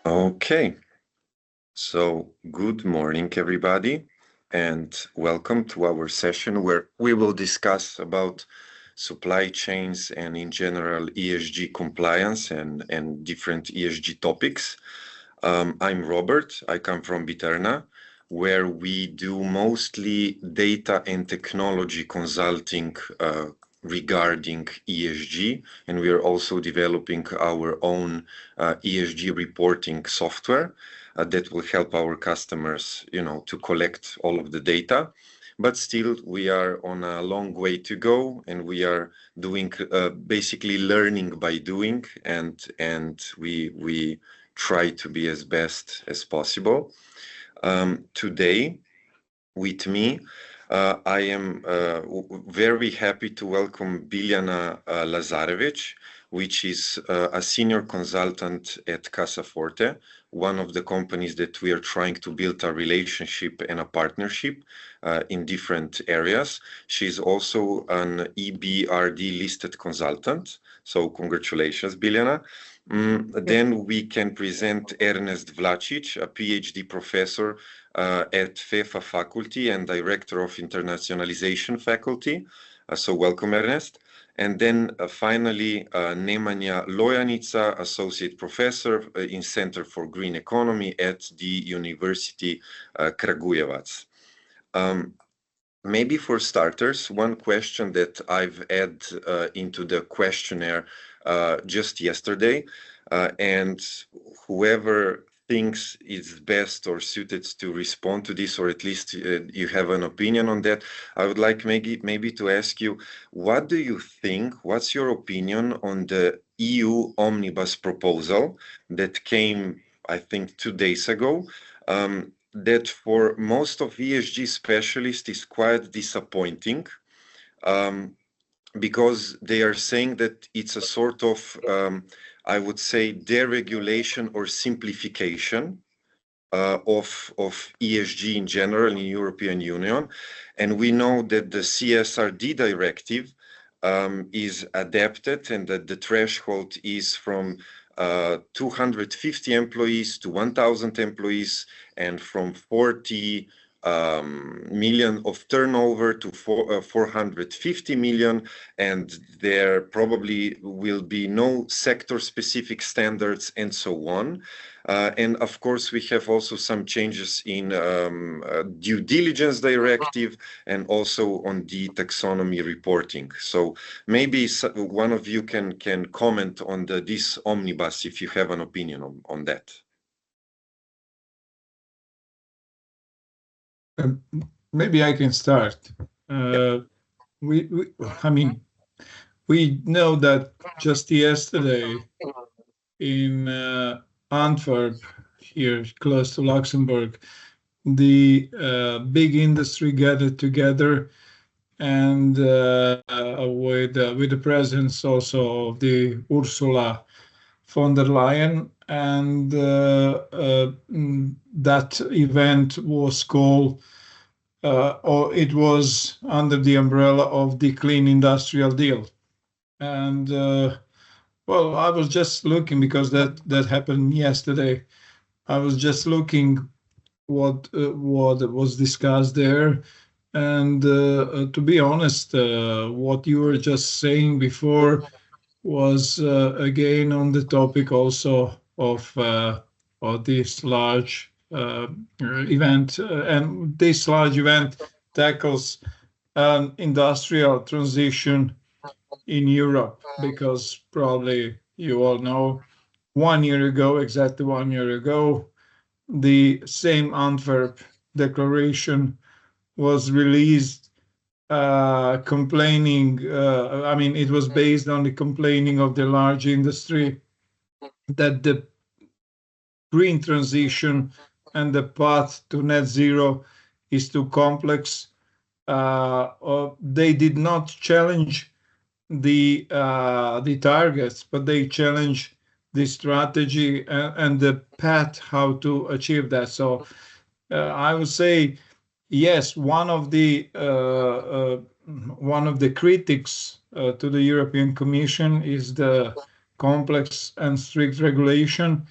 Okay, so good morning, everybody, and welcome to our session where we will discuss about supply chains and in general ESG compliance and different ESG topics. I'm Robert, I come from BE-terna, where we do mostly data and technology consulting regarding ESG, and we are also developing our own ESG reporting software that will help our customers, to collect all of the data. But still, we are on a long way to go, and we are doing basically learning by doing, and we try to be as best as possible. Today, with me, I am very happy to welcome Biljana Lazarevic, which is a senior consultant at Casaforte, one of the companies that we are trying to build a relationship and a partnership in different areas. She's also an EBRD listed consultant. So congratulations, Biljana. Then we can present Ernest Vlačić, a PhD professor at FEFA faculty and director of Internationalization faculty. So welcome, Ernest. And then finally, Nemanja Lojanica, associate professor in Center for Green Economy at the University Kragujevac. Maybe for starters, one question that I've added into the questionnaire just yesterday, and whoever thinks it's best or suited to respond to this, or at least you have an opinion on that, I would like maybe to ask you, what do you think, what's your opinion on the EU omnibus proposal that came, I think, 2 days ago, that for most of ESG specialists is quite disappointing, because they are saying that it's a sort of, I would say, deregulation or simplification of ESG in general in the European Union. And we know that the CSRD directive is adapted and that the threshold is from 250 employees to 1,000 employees and from 40 million of turnover to 450 million, and there probably will be no sector-specific standards and so on. And of course, we have also some changes in due diligence directive and also on the taxonomy reporting. So maybe one of you can comment on this omnibus if you have an opinion on that. Maybe I can start. I mean, we know that just yesterday in Antwerp, here close to Luxembourg, the big industry gathered together, and with the presence also of the Ursula von der Leyen, and that event was called, or it was under the umbrella of the Clean Industrial Deal. And well, I was just looking, because that happened yesterday. I was just looking what was discussed there, and to be honest, what you were just saying before was again on the topic also of this large event, and this large event tackles an industrial transition in Europe, because probably you all know 1 year ago, exactly 1 year ago, the same Antwerp Declaration was released, complaining, I mean, it was based on the complaining of the large industry that the green transition and the path to net zero is too complex. They did not challenge the targets, but they challenge the strategy and the path how to achieve that. So I would say, yes, one of the critics to the European Commission is the complex and strict regulation,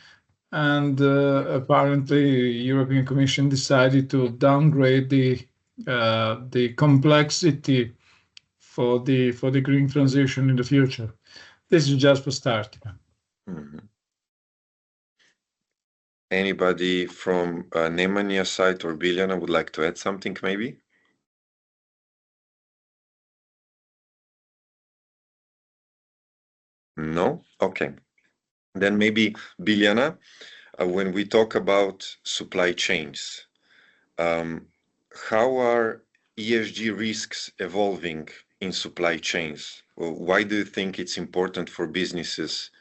and apparently European Commission decided to downgrade the complexity for the green transition in the future. This is just for starting. Mhm. Anybody from Nemanja side or Biljana would like to add something, maybe? No? Okay. Then maybe, Biljana, when we talk about supply chains, how are ESG risks evolving in supply chains? Why do you think it's important for businesses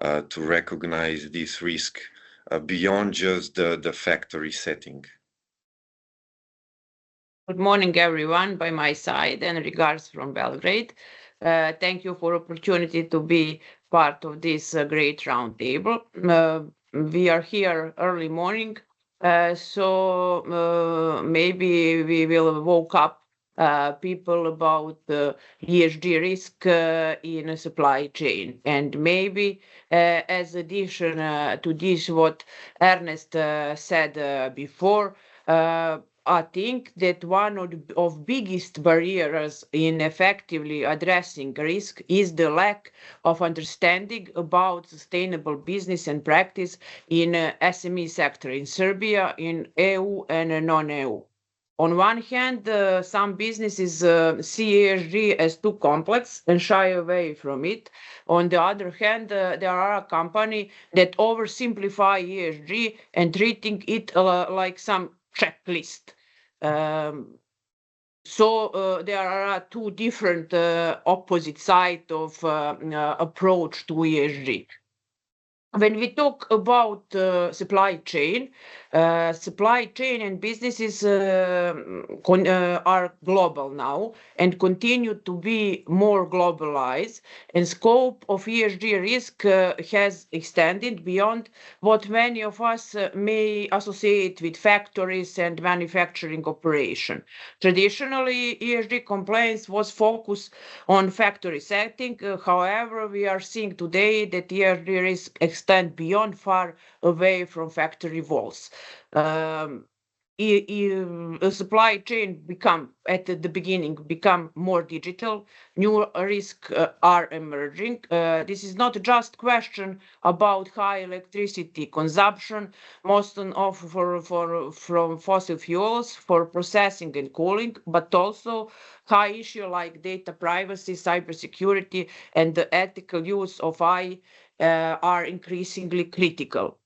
to recognize this risk beyond just the factory setting? Good morning, everyone, by my side, and regards from Belgrade. Thank you for opportunity to be part of this great roundtable. We are here early morning, so maybe we will woke up people about ESG risk in a supply chain, and maybe as addition to this, what Ernest said before. I think that one of biggest barriers in effectively addressing risk is the lack of understanding about sustainable business and practice in SME sector in Serbia, in EU and non-EU. On one hand, some businesses see ESG as too complex and shy away from it. On the other hand, there are companies that oversimplify ESG and treating it like some checklist. So there are two different opposite sides of approach to ESG. When we talk about supply chain and businesses are global now and continue to be more globalized, and scope of ESG risk has extended beyond what many of us may associate with factories and manufacturing operation. Traditionally, ESG compliance was focused on factory setting. However, we are seeing today that ESG risk extend beyond far away from factory walls. A supply chain at the beginning become more digital. New risks are emerging. This is not just question about high electricity consumption, most of from fossil fuels for processing and cooling, but also high issue like data privacy, cybersecurity, and the ethical use of AI are increasingly critical.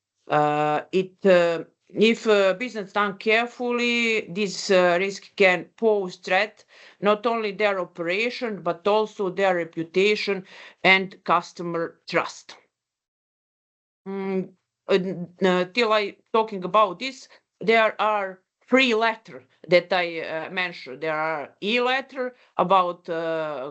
If business done carefully, this risk can pose threat not only their operation but also their reputation and customer trust. Till I talking about this, there are three letters that I mentioned. There are E letter about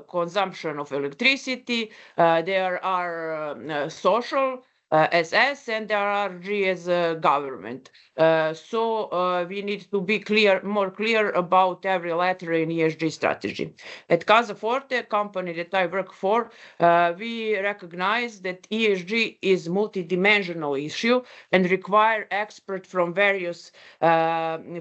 consumption of electricity. There are social SS, and there are G as government. So we need to be more clear about every letter in ESG strategy. At Casa Forte, company that I work for, we recognize that ESG is multidimensional issue and require experts from various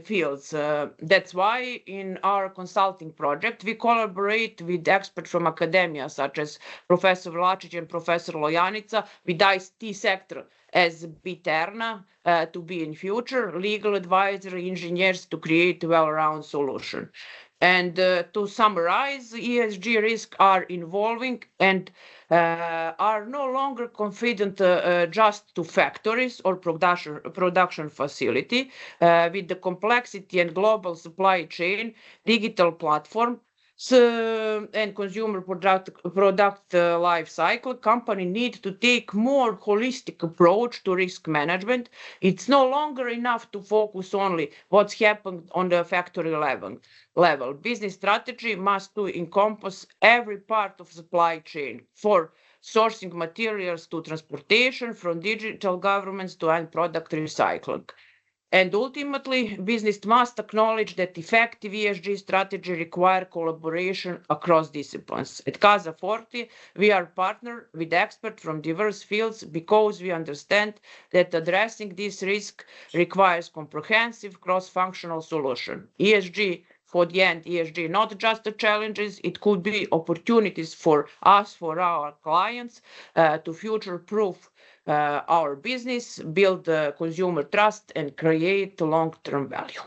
fields. That's why in our consulting project, we collaborate with experts from academia, such as Professor Vlačić and Professor Lojanica, with IT sector as BE-terna to be in future, legal advisory engineers to create well-rounded solution. And to summarize, ESG risks are evolving and are no longer confined just to factories or production facility. With the complexity and global supply chain, digital platform, and consumer product life cycle, company need to take more holistic approach to risk management. It's no longer enough to focus only what's happened on the factory level. Business strategy must encompass every part of supply chain, for sourcing materials to transportation, from digital governments to end product recycling. And ultimately, business must acknowledge that effective ESG strategy require collaboration across disciplines. At Casa Forte, we are partnered with experts from diverse fields because we understand that addressing this risk requires comprehensive cross-functional solution. ESG, for the end, ESG, not just the challenges, it could be opportunities for us, for our clients, to future-proof our business, build consumer trust, and create long-term value.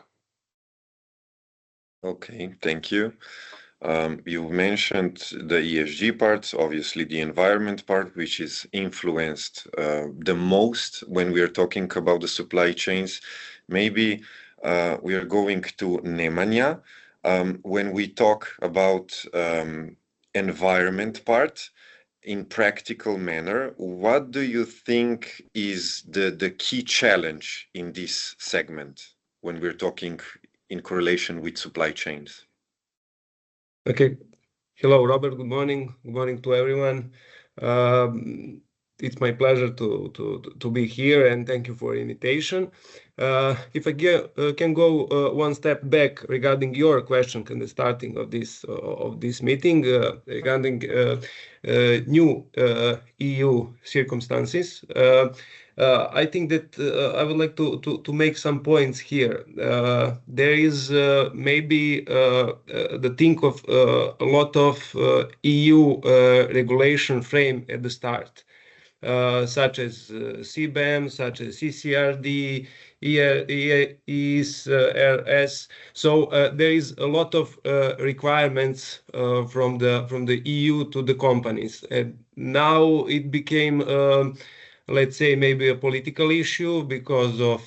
Okay, thank you. You mentioned the ESG part, obviously the environment part, which is influenced the most when we are talking about the supply chains. Maybe we are going to Nemanja. When we talk about environment part, in practical manner, what do you think is the key challenge in this segment when we're talking in correlation with supply chains? Okay. Hello, Robert. Good morning. Good morning to everyone. It's my pleasure to be here, and thank you for the invitation. If I can go one step back regarding your question in the starting of this meeting regarding new EU circumstances. I think that I would like to make some points here. There is maybe the think of a lot of EU regulation frame at the start, such as CBAM, such as CCRD, ESRS. So there is a lot of requirements from the EU to the companies, and now it became let's say maybe a political issue because of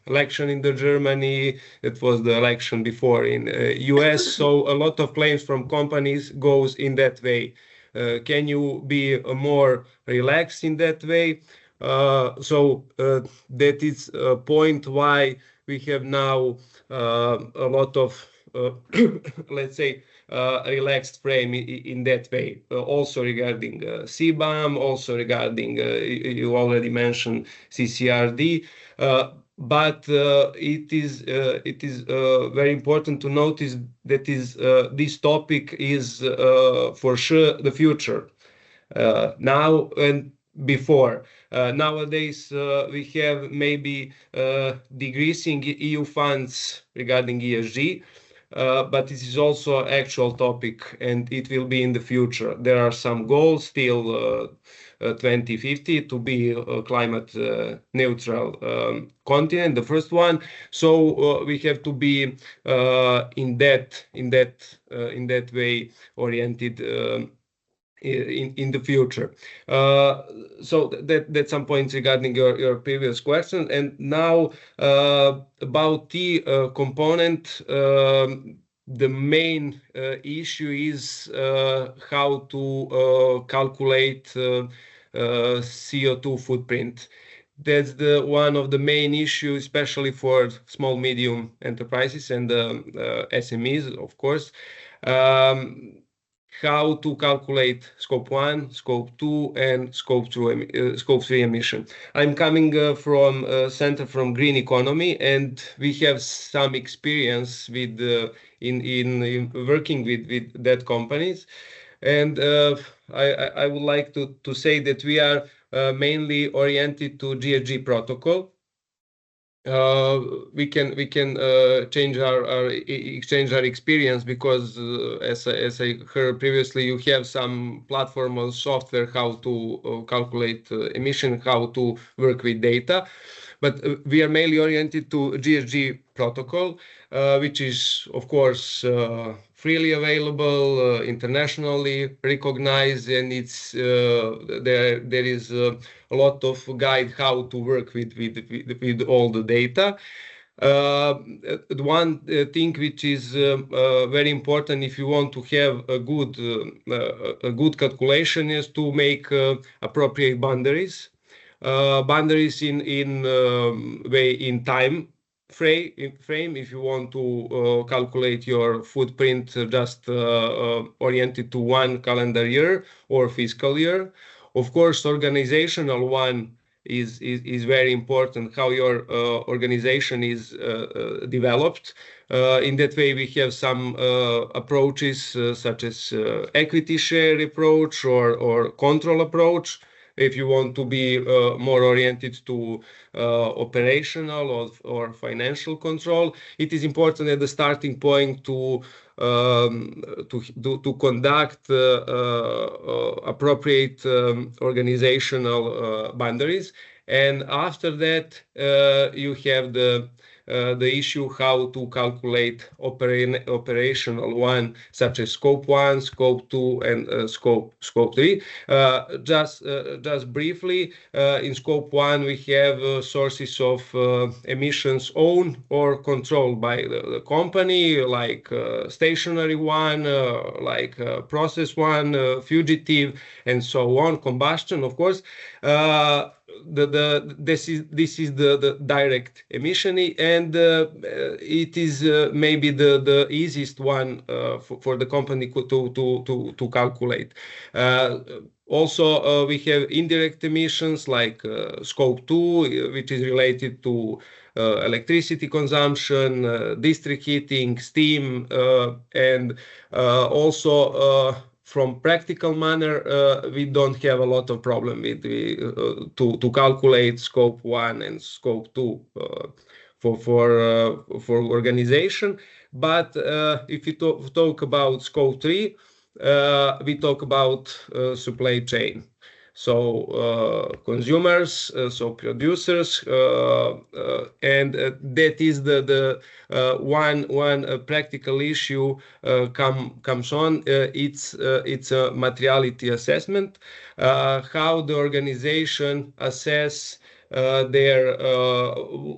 election in Germany. It was the election before in US. So a lot of claims from companies goes in that way. Can you be more relaxed in that way? So that is a point why we have now a lot of let's say relaxed frame in that way. Also regarding CBAM, also regarding you already mentioned CCRD. But it is very important to notice that this topic is for sure the future now and before. Nowadays we have maybe decreasing EU funds regarding ESG, but this is also an actual topic, and it will be in the future. There are some goals till 2050 to be a climate neutral continent, the first one. So we have to be in that way oriented in the future. So that's some points regarding your previous question. And now about the component, the main issue is how to calculate CO2 footprint. That's one of the main issues, especially for small, medium enterprises and SMEs, of course. How to calculate scope 1, scope 2, and scope 3 emission. I'm coming from a center from green economy, and we have some experience with in working with that companies. And I would like to say that we are mainly oriented to GHG protocol. We can change exchange our experience because as I heard previously, you have some platform or software how to calculate emission, how to work with data. But we are mainly oriented to GHG protocol, which is of course freely available, internationally recognized, and it's there is a lot of guide how to work with all the data. One thing which is very important if you want to have a good calculation is to make appropriate boundaries. Boundaries in time frame if you want to calculate your footprint just oriented to one calendar year or fiscal year. Of course, organizational one is very important, how your organization is developed. In that way, we have some approaches such as equity share approach or control approach. If you want to be more oriented to operational or financial control, it is important at the starting point to conduct appropriate organizational boundaries, and after that you have the issue how to calculate operational one, such as scope 1, scope 2, and scope 3. Just briefly, in scope 1 we have sources of emissions owned or controlled by the company, like stationary one, like process one, fugitive, and so on, combustion, of course. This is the direct emission, and it is maybe the easiest one for the company to calculate. Also, we have indirect emissions like scope 2, which is related to electricity consumption, district heating, steam, and also from practical manner, we don't have a lot of problem with to calculate scope 1 and scope 2 for organization. But if you talk about scope 3, we talk about supply chain. So consumers, so producers, and that is the one practical issue comes on. It's a materiality assessment, how the organization assess their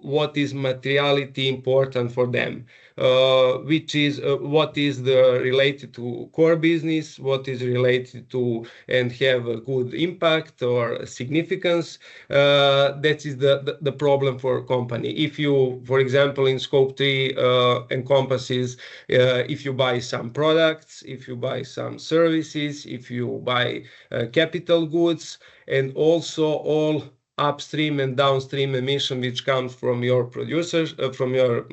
what is materiality important for them, which is what is the related to core business, what is related to and have a good impact or significance. That is the problem for a company. If you, for example, in scope 3 encompasses if you buy some products, if you buy some services, if you buy capital goods, and also all upstream and downstream emission which comes from your producers, from your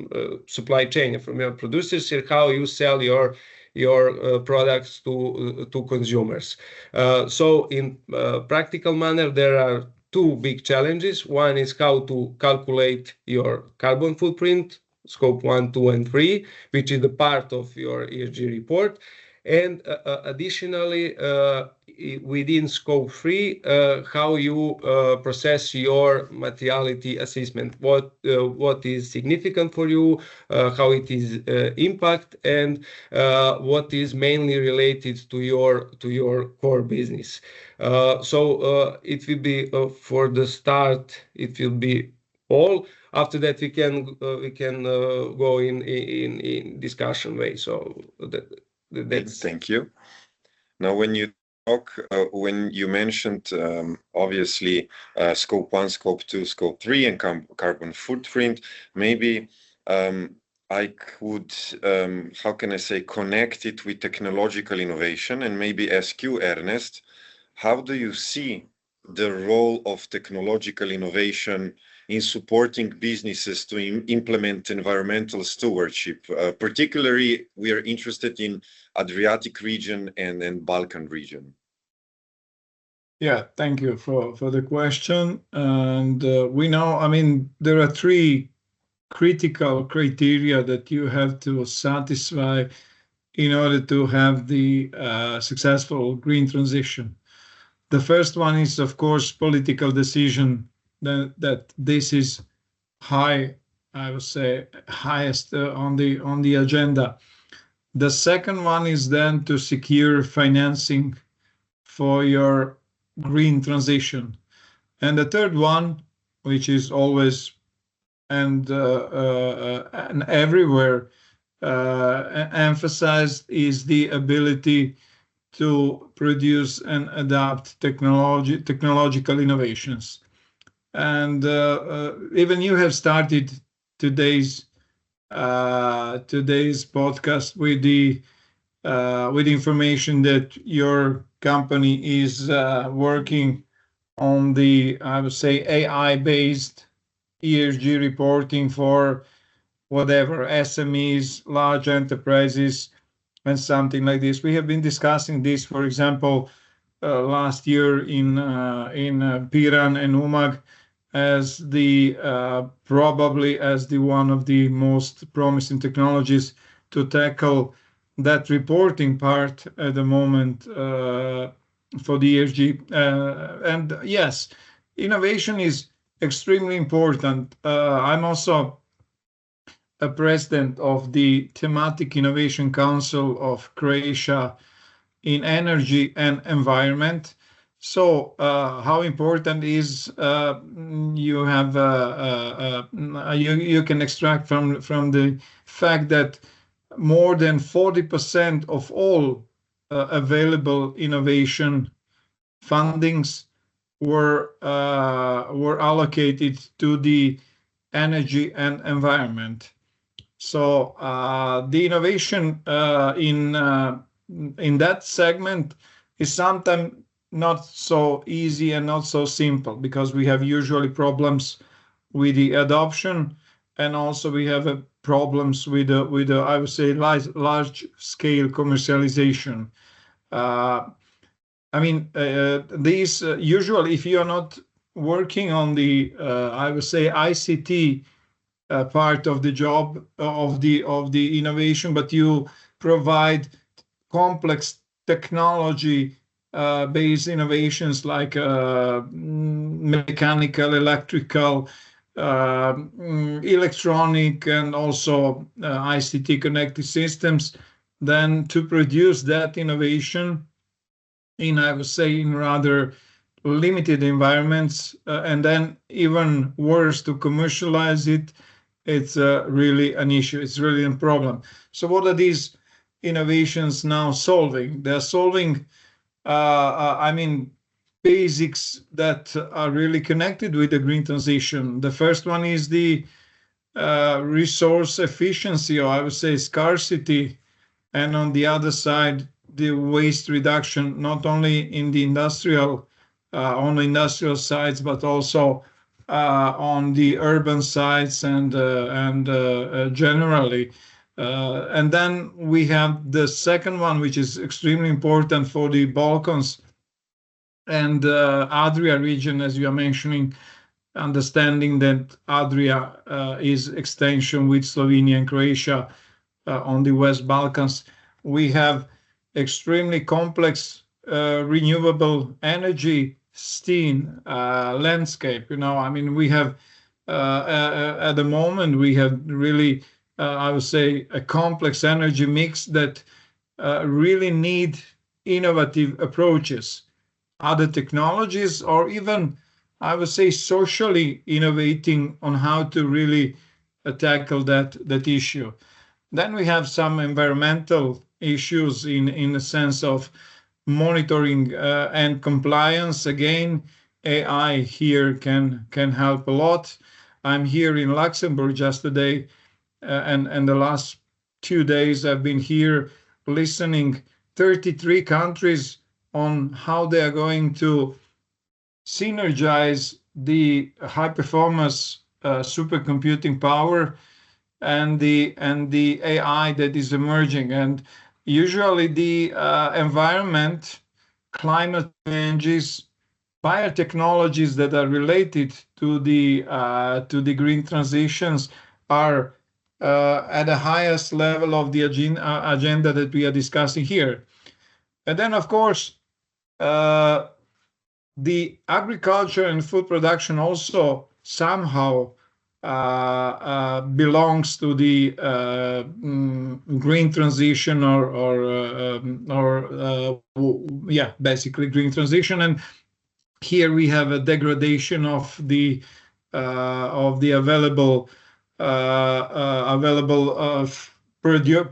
supply chain, from your producers, and how you sell your products to consumers. So in practical manner, there are two big challenges. One is how to calculate your carbon footprint, scope 1, 2, and 3, which is the part of your ESG report. And additionally, within scope 3, how you process your materiality assessment, what is significant for you, how it is impact, and what is mainly related to your core business. So it will be for the start. It will be all. After that, we can go in discussion way. So that's. Thank you. Now, when you talk, when you mentioned obviously scope 1, scope 2, scope 3, and carbon footprint, maybe I could, how can I say, connect it with technological innovation, and maybe ask you, Ernest, how do you see the role of technological innovation in supporting businesses to implement environmental stewardship? Particularly, we are interested in Adriatic region and Balkan region. Yeah, thank you for the question. And we know, I mean, there are three critical criteria that you have to satisfy in order to have the successful green transition. The first one is, of course, political decision that this is high, I would say, highest on the agenda. The second one is then to secure financing for your green transition. And the third one, which is always and everywhere emphasized, is the ability to produce and adapt technological innovations. And even you have started today's podcast with the information that your company is working on the, I would say, AI-based ESG reporting for whatever, SMEs, large enterprises, and something like this. We have been discussing this, for example, last year in Piran and Umag as the probably as the one of the most promising technologies to tackle that reporting part at the moment for the ESG. And yes, innovation is extremely important. I'm also a president of the Thematic Innovation Council of Croatia in energy and environment. So how important is you have you can extract from the fact that more than 40% of all available innovation fundings were allocated to the energy and environment. So the innovation in that segment is sometimes not so easy and not so simple, because we have usually problems with the adoption, and also we have problems with the I would say large scale commercialization. I mean, these usually, if you are not working on the I would say ICT part of the job of the innovation, but you provide complex technology based innovations like mechanical, electrical, electronic, and also ICT connected systems, then to produce that innovation in, I would say, in rather limited environments, and then even worse, to commercialize it, it's really an issue. It's really a problem. So what are these innovations now solving? They're solving, I mean, basics that are really connected with the green transition. The first one is the resource efficiency, or I would say scarcity, and on the other side, the waste reduction, not only in the industrial, on the industrial sites, but also on the urban sites and generally. And then we have the second one, which is extremely important for the Balkans and Adria region, as you are mentioning, understanding that Adria is extension with Slovenia and Croatia on the West Balkans. We have extremely complex renewable energy scene landscape. You know, I mean, we have at the moment we have really, I would say, a complex energy mix that really need innovative approaches, other technologies, or even, I would say, socially innovating on how to really tackle that issue. Then we have some environmental issues in the sense of monitoring and compliance. Again, AI here can help a lot. I'm here in Luxembourg just today, and the last 2 days I've been here listening 33 countries on how they are going to synergize the high performance supercomputing power and the AI that is emerging. And usually the environment, climate changes, biotechnologies that are related to the green transitions are at the highest level of the agenda that we are discussing here. And then, of course, the agriculture and food production also somehow belongs to the green transition, basically green transition. And here we have a degradation of the available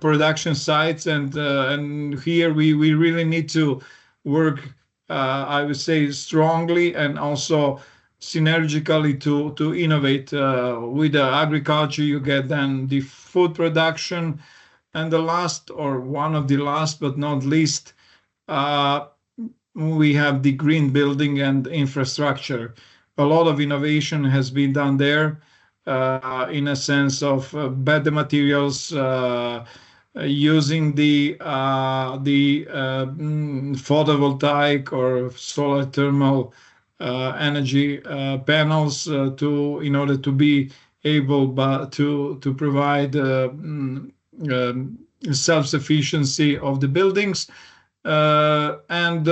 production sites, and here we really need to work, I would say, strongly and also synergically to innovate. With the agriculture, you get then the food production, and the last, or one of the last but not least, we have the green building and infrastructure. A lot of innovation has been done there in a sense of better materials, using the photovoltaic or solar thermal energy panels in order to be able to provide self-sufficiency of the buildings. And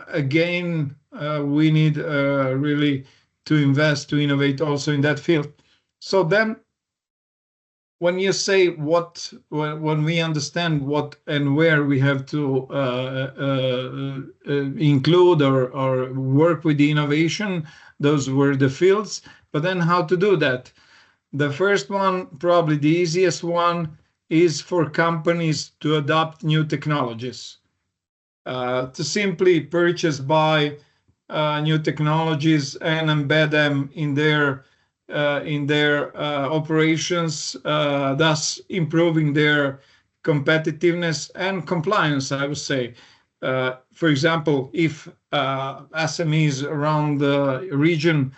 again, we need really to invest, to innovate also in that field. So then, when you say when we understand what and where we have to include or work with the innovation, those were the fields. But then how to do that? The first one, probably the easiest one, is for companies to adopt new technologies. To simply purchase, buy new technologies and embed them in their operations, thus improving their competitiveness and compliance, I would say. For example, if SMEs around the region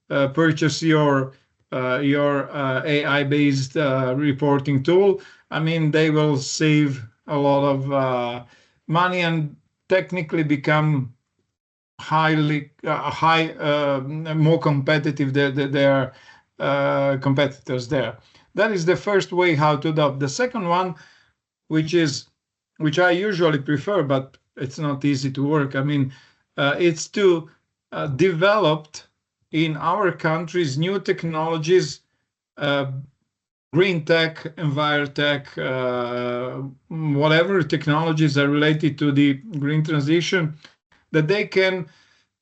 purchase your AI-based reporting tool, I mean, they will save a lot of money and technically become more competitive than their competitors there. That is the first way how to adopt. The second one, which I usually prefer, but it's not easy to work. I mean, it's to develop in our countries new technologies, green tech, envirotech, whatever technologies are related to the green transition, that they can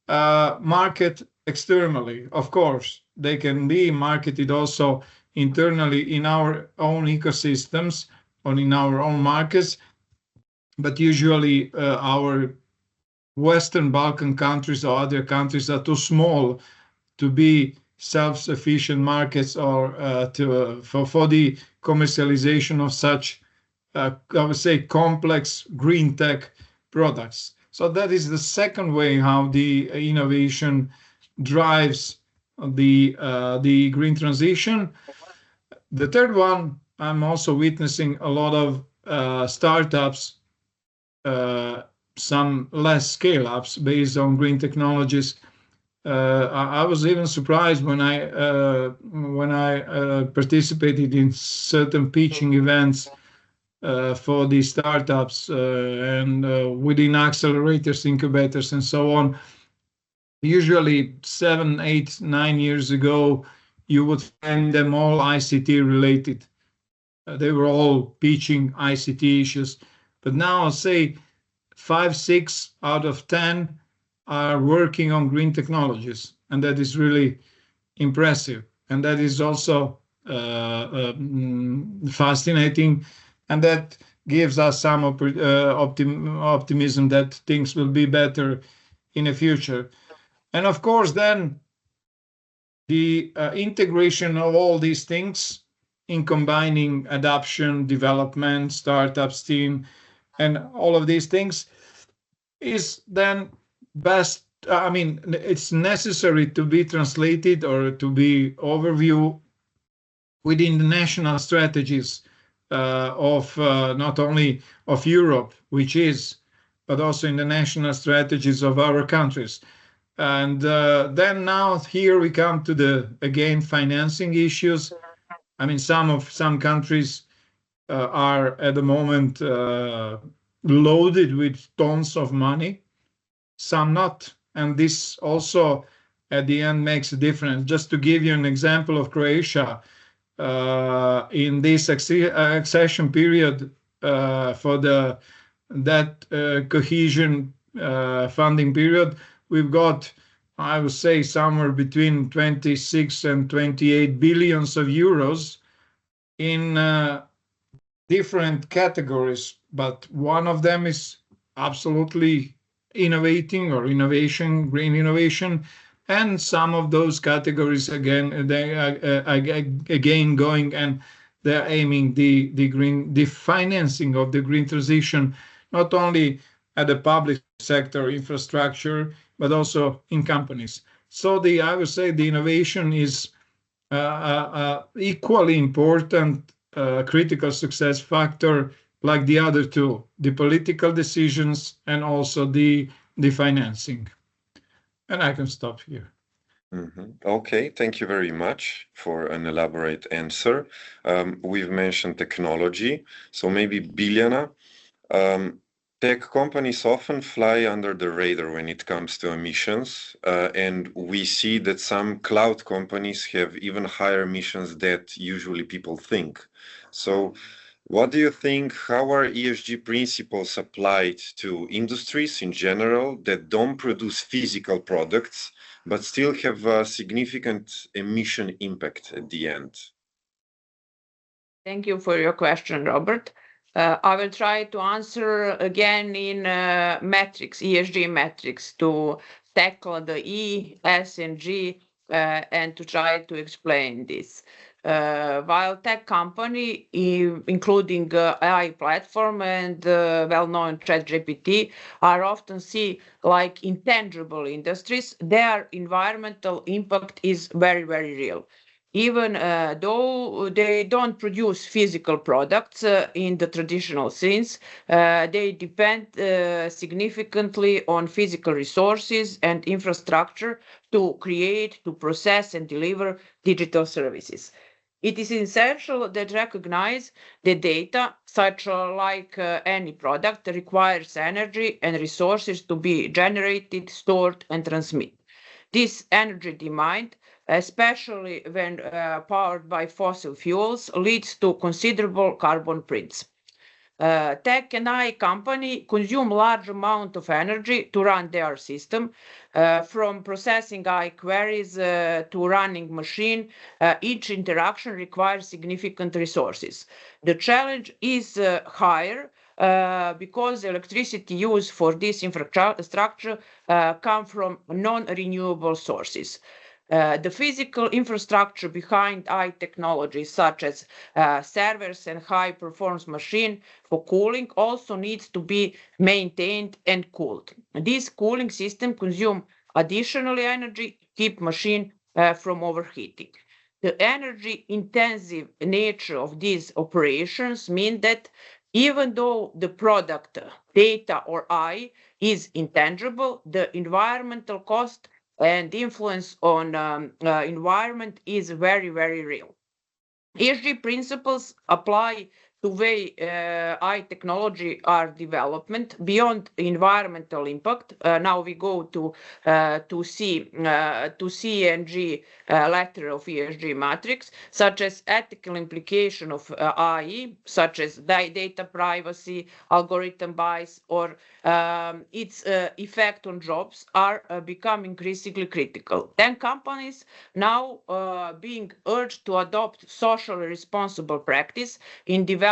market externally. Of course, they can be marketed also internally in our own ecosystems or in our own markets, but usually our Western Balkan countries or other countries are too small to be self-sufficient markets or for the commercialization of such, I would say, complex green tech products. So that is the second way how the innovation drives the green transition. The third one, I'm also witnessing a lot of startups, some less scale-ups based on green technologies. I was even surprised when I participated in certain pitching events for the startups and within accelerators, incubators, and so on. Usually 7, 8, 9 years ago, you would find them all ICT related. They were all pitching ICT issues. But now I'll say 5, 6 out of 10 are working on green technologies. And that is really impressive. And that is also fascinating. And that gives us some optimism that things will be better in the future. And of course, then the integration of all these things in combining adoption, development, startups team, and all of these things is then best. I mean, it's necessary to be translated or to be overview within the national strategies of not only of Europe, which is, but also in the national strategies of our countries. And then now here we come to the, again, financing issues. I mean, some countries are at the moment loaded with tons of money, some not. And this also at the end makes a difference. Just to give you an example of Croatia, in this accession period for that cohesion funding period, we've got, I would say, somewhere between 26 and 28 billions of euros in different categories. But one of them is absolutely innovating or innovation, green innovation. And some of those categories, again, they are again going and they're aiming the financing of the green transition, not only at the public sector infrastructure, but also in companies. So I would say the innovation is equally important critical success factor like the other two, the political decisions and also the financing. And I can stop here. Okay, thank you very much for an elaborate answer. We've mentioned technology, so maybe Biljana, tech companies often fly under the radar when it comes to emissions, and we see that some cloud companies have even higher emissions than usually people think. So what do you think, how are ESG principles applied to industries in general that don't produce physical products, but still have a significant emission impact at the end? Thank you for your question, Robert. I will try to answer again in metrics, ESG metrics, to tackle the E, S, and G, and to try to explain this. While tech company, including AI platform and well-known ChatGPT, are often seen like intangible industries, their environmental impact is very, very real. Even though they don't produce physical products in the traditional sense, they depend significantly on physical resources and infrastructure to create, to process, and deliver digital services. It is essential that recognize the data, such like any product, requires energy and resources to be generated, stored, and transmitted. This energy demand, especially when powered by fossil fuels, leads to considerable carbon prints. Tech and AI company consume large amount of energy to run their system, from processing AI queries to running machine. Each interaction requires significant resources. The challenge is higher because electricity used for this infrastructure come from non-renewable sources. The physical infrastructure behind AI technologies, such as servers and high-performance machine for cooling, also needs to be maintained and cooled. This cooling system consumes additional energy to keep machine from overheating. The energy-intensive nature of these operations mean that even though the product, data, or AI is intangible, the environmental cost and influence on environment is very, very real. ESG principles apply to way AI technology are development beyond environmental impact. Now we go to C and G letter of ESG matrix, such as ethical implication of AI, such as data privacy, algorithm bias, or its effect on jobs are becoming increasingly critical. Then companies now being urged to adopt socially responsible practice in developing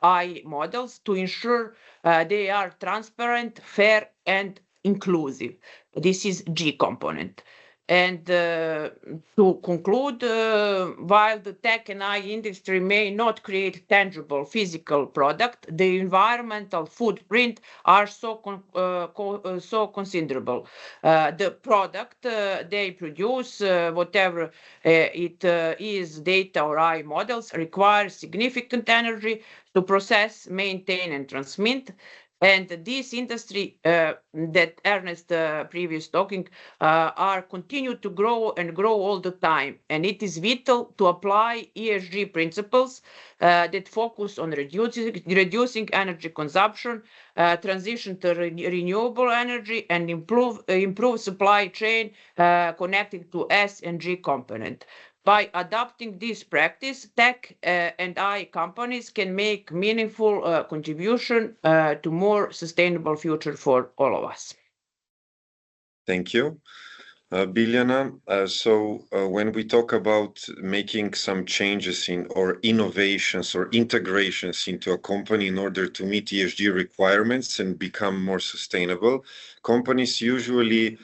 AI models to ensure they are transparent, fair, and inclusive. This is G component. And to conclude, while the tech and AI industry may not create tangible physical product, the environmental footprint are so considerable. The product they produce, whatever it is, data or AI models, require significant energy to process, maintain, and transmit. And this industry that Ernest previous talking are continue to grow and grow all the time. And it is vital to apply ESG principles that focus on reducing energy consumption, transition to renewable energy, and improve supply chain connected to S and G component. By adopting this practice, tech and AI companies can make meaningful contribution to more sustainable future for all of us. Thank you, Biljana. When we talk about making some changes in or innovations or integrations into a company in order to meet ESG requirements and become more sustainable, companies usually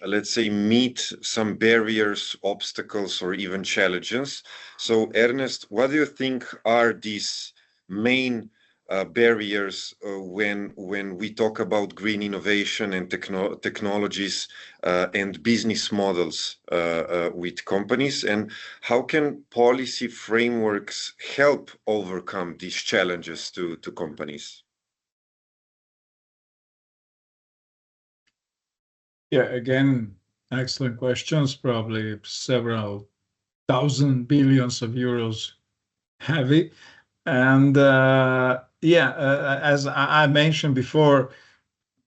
let's say, meet some barriers, obstacles, or even challenges. So, Ernest, what do you think are these main barriers when we talk about green innovation and technologies and business models with companies, and how can policy frameworks help overcome these challenges to companies? Yeah, again, excellent questions, probably several thousand billions of euros heavy. And as I mentioned before,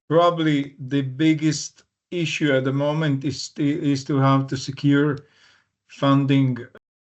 probably the biggest issue at the moment is to have to secure funding